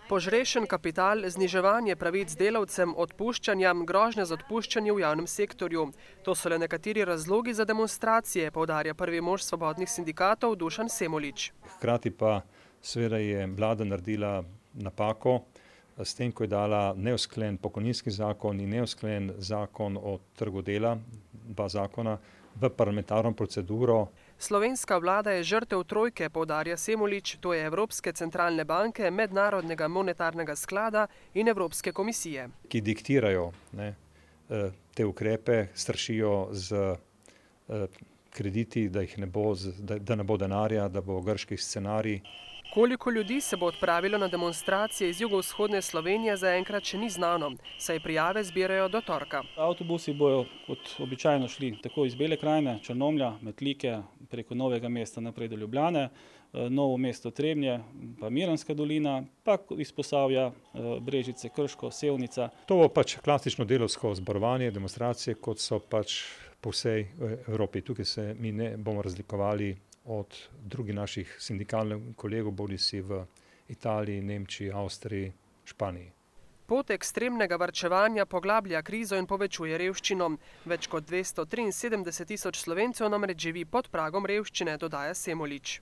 Požrešen kapital, zniževanje pravic delavcem, odpuščanja, grožnje z odpuščanjem v javnem sektorju. To so le nekateri razlogi za demonstracije, poudarja prvi mož svobodnih sindikatov Dušan Semolič. Hkrati pa seveda je vlada naredila napako s tem, ko je dala neusklajen pokojninski zakon in neusklajen zakon o trgu dela, dva zakona, v parlamentarno proceduro. Slovenska vlada je žrtev trojke, poudarja Semolič, to je Evropske centralne banke, Mednarodnega monetarnega sklada in Evropske komisije. Ki diktirajo te ukrepe, strašijo z krediti, da ne bo denarja, da bo grški scenarij. Koliko ljudi se bo odpravilo na demonstracije iz jugovzhodne Slovenije, zaenkrat še ni znano, saj prijave zbirajo do torka. Avtobusi bojo kot običajno šli tako iz Bele krajine, Črnomlja, Metlike, preko Novega mesta naprej do Ljubljane, Novo mesto Trebnje, pa Miranska dolina, pa iz Posavja, Brežice, Krško, Sevnica. To bo pač klasično delavsko zborovanje, demonstracije, kot so pač po vsej Evropi. Tukaj se mi ne bomo razlikovali od drugih naših sindikalnih kolegov, bodisi v Italiji, Nemčiji, Avstriji, Španiji. Pot ekstremnega varčevanja poglablja krizo in povečuje revščino. Več kot 273 tisoč Slovencev namreč živi pod pragom revščine, dodaja Semolič.